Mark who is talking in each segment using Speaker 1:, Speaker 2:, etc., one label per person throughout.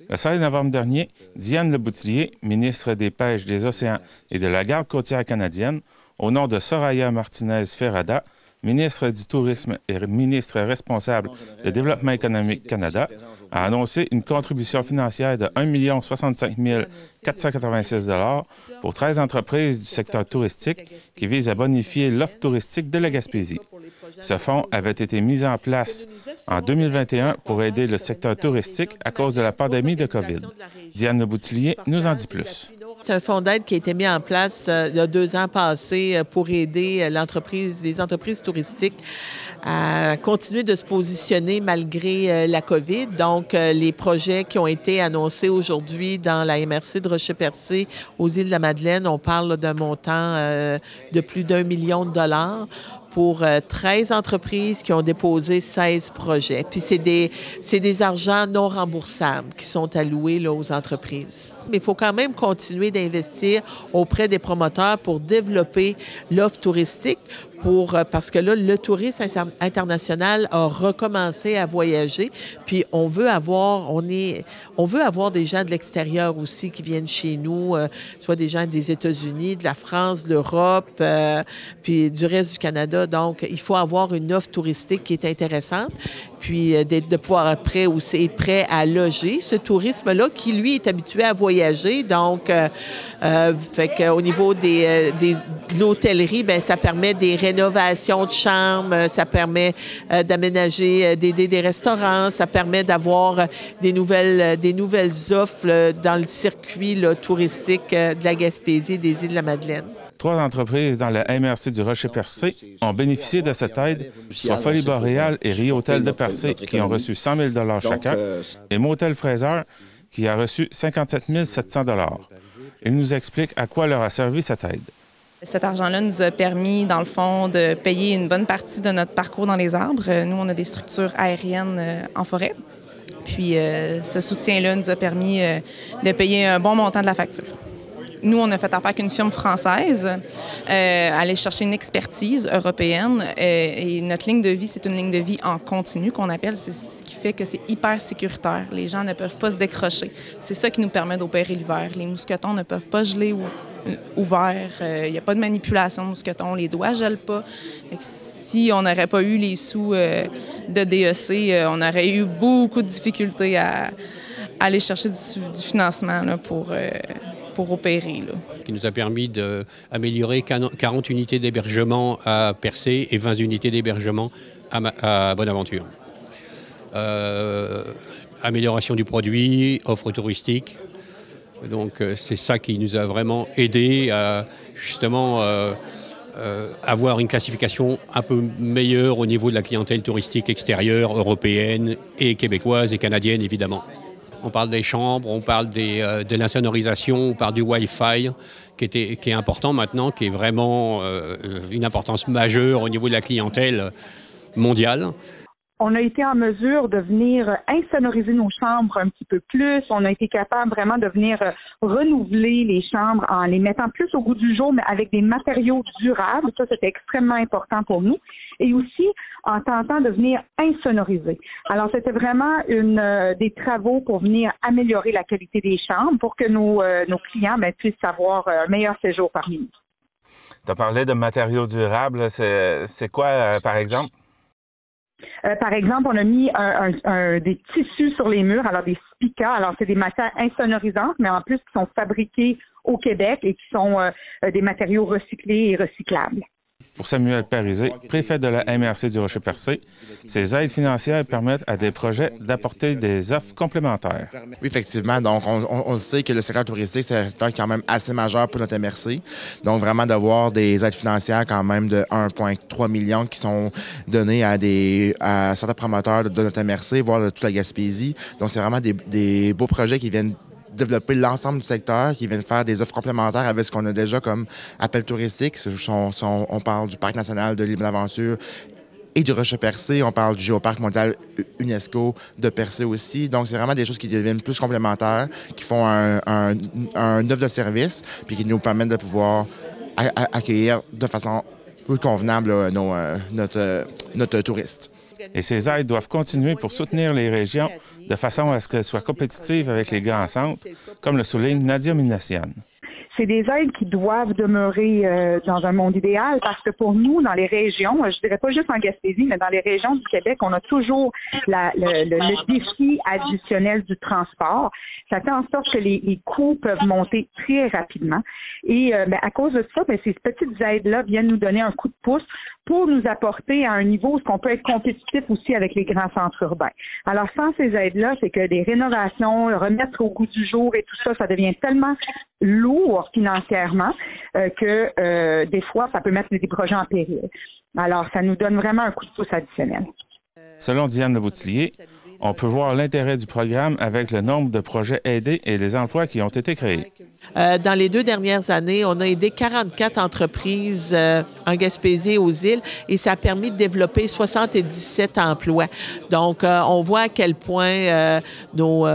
Speaker 1: Le 16 novembre dernier, Diane Leboutillier, ministre des Pêches, des Océans et de la Garde côtière canadienne, au nom de Soraya Martinez-Ferrada, ministre du Tourisme et ministre responsable de Développement économique Canada, a annoncé une contribution financière de 1 065 486 $ pour 13 entreprises du secteur touristique qui visent à bonifier l'offre touristique de la Gaspésie. Ce fonds avait été mis en place en 2021 pour aider le secteur touristique à cause de la pandémie de COVID. Diane Leboutillier nous en dit plus.
Speaker 2: C'est un fonds d'aide qui a été mis en place il y a 2 ans passés pour aider les entreprises touristiques à continuer de se positionner malgré la COVID. Donc, les projets qui ont été annoncés aujourd'hui dans la MRC de Rocher-Percé aux îles de la Madeleine, on parle d'un montant de plus d'1 million de dollars pour 13 entreprises qui ont déposé 16 projets. Puis c'est des argents non remboursables qui sont alloués là, aux entreprises. Mais il faut quand même continuer d'investir auprès des promoteurs pour développer l'offre touristique, parce que là, le tourisme international a recommencé à voyager, puis on veut avoir des gens de l'extérieur aussi qui viennent chez nous, soit des gens des États-Unis, de la France, de l'Europe, puis du reste du Canada. Donc, il faut avoir une offre touristique qui est intéressante, puis de pouvoir après aussi être prêt à loger ce tourisme-là qui, lui, est habitué à voyager. Donc, fait qu'au niveau de l'hôtellerie, bien, ça permet des rénovations de chambres, ça permet d'aménager, d'aider des restaurants, ça permet d'avoir des nouvelles offres dans le circuit là, touristique de la Gaspésie et des îles de la Madeleine.
Speaker 1: 3 entreprises dans la MRC du Rocher-Percé ont bénéficié de cette aide, soit Folie Boréale et Rio Hôtel de Percé qui ont reçu 100 000 $ chacun et Motel Fraser qui a reçu 57 700 $. Ils nous expliquent à quoi leur a servi cette aide.
Speaker 3: Cet argent-là nous a permis, dans le fond, de payer une bonne partie de notre parcours dans les arbres. Nous, on a des structures aériennes en forêt. Puis ce soutien-là nous a permis de payer un bon montant de la facture. Nous, on a fait affaire avec une firme française, aller chercher une expertise européenne. Et notre ligne de vie, c'est une ligne de vie en continu qu'on appelle. C'est ce qui fait que c'est hyper sécuritaire. Les gens ne peuvent pas se décrocher. C'est ça qui nous permet d'opérer l'hiver. Les mousquetons ne peuvent pas geler ouvert. Il n'y a pas de manipulation de mousquetons. Les doigts ne gèlent pas. Si on n'aurait pas eu les sous de DEC, on aurait eu beaucoup de difficultés à aller chercher du financement là, pour opérer. Là.
Speaker 4: Qui nous a permis d'améliorer 40 unités d'hébergement à Percé et 20 unités d'hébergement à Bonaventure. Amélioration du produit, offre touristique. Donc c'est ça qui nous a vraiment aidé à justement avoir une classification un peu meilleure au niveau de la clientèle touristique extérieure, européenne et québécoise et canadienne évidemment. On parle des chambres, on parle de l'insonorisation, on parle du Wi-Fi qui est important maintenant, qui est vraiment une importance majeure au niveau de la clientèle mondiale.
Speaker 5: On a été en mesure de venir insonoriser nos chambres un petit peu plus. On a été capable vraiment de venir renouveler les chambres en les mettant plus au goût du jour, mais avec des matériaux durables. Ça, c'était extrêmement important pour nous. Et aussi en tentant de venir insonoriser. Alors, c'était vraiment des travaux pour venir améliorer la qualité des chambres pour que nos clients puissent avoir un meilleur séjour parmi nous.
Speaker 1: Tu as parlé de matériaux durables. C'est quoi, par exemple?
Speaker 5: Par exemple, on a mis des tissus sur les murs, alors des spica. Alors, c'est des matières insonorisantes, mais en plus qui sont fabriquées au Québec et qui sont des matériaux recyclés et recyclables.
Speaker 1: Pour Samuel Parisé, préfet de la MRC du Rocher-Percé, ces aides financières permettent à des projets d'apporter des offres complémentaires.
Speaker 6: Oui, effectivement. Donc, on sait que le secteur touristique, c'est un secteur quand même assez majeur pour notre MRC. Donc, vraiment d'avoir des aides financières quand même de 1,3 million qui sont données à certains promoteurs de notre MRC, voire de toute la Gaspésie. Donc, c'est vraiment des beaux projets qui viennent développer l'ensemble du secteur, qui viennent faire des offres complémentaires avec ce qu'on a déjà comme appel touristique. On parle du Parc national de l'Île-Bonaventure et du Rocher-Percé. On parle du Géoparc mondial UNESCO de Percé aussi. Donc, c'est vraiment des choses qui deviennent plus complémentaires, qui font un offre de service, puis qui nous permettent de pouvoir accueillir de façon plus convenable notre touriste.
Speaker 1: Et ces aides doivent continuer pour soutenir les régions de façon à ce qu'elles soient compétitives avec les grands centres, comme le souligne Nadia Minassian.
Speaker 5: C'est des aides qui doivent demeurer dans un monde idéal parce que pour nous, dans les régions, je dirais pas juste en Gaspésie, mais dans les régions du Québec, on a toujours le défi additionnel du transport. Ça fait en sorte que les coûts peuvent monter très rapidement. Et à cause de ça, ces petites aides-là viennent nous donner un coup de pouce pour nous apporter à un niveau où on peut être compétitif aussi avec les grands centres urbains. Alors, sans ces aides-là, c'est que des rénovations, remettre au goût du jour et tout ça, ça devient tellement lourd financièrement que des fois, ça peut mettre des projets en péril. Alors, ça nous donne vraiment un coup de pouce additionnel.
Speaker 1: Selon Diane Leboutillier, on peut voir l'intérêt du programme avec le nombre de projets aidés et les emplois qui ont été créés.
Speaker 2: Dans les 2 dernières années, on a aidé 44 entreprises en Gaspésie et aux îles et ça a permis de développer 77 emplois. Donc, on voit à quel point nos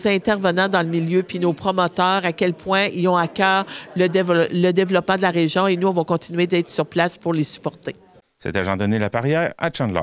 Speaker 2: intervenants dans le milieu puis nos promoteurs, à quel point ils ont à cœur le développement de la région et nous, on va continuer d'être sur place pour les supporter.
Speaker 1: C'était Jean-Denis Laparrière à Chandler.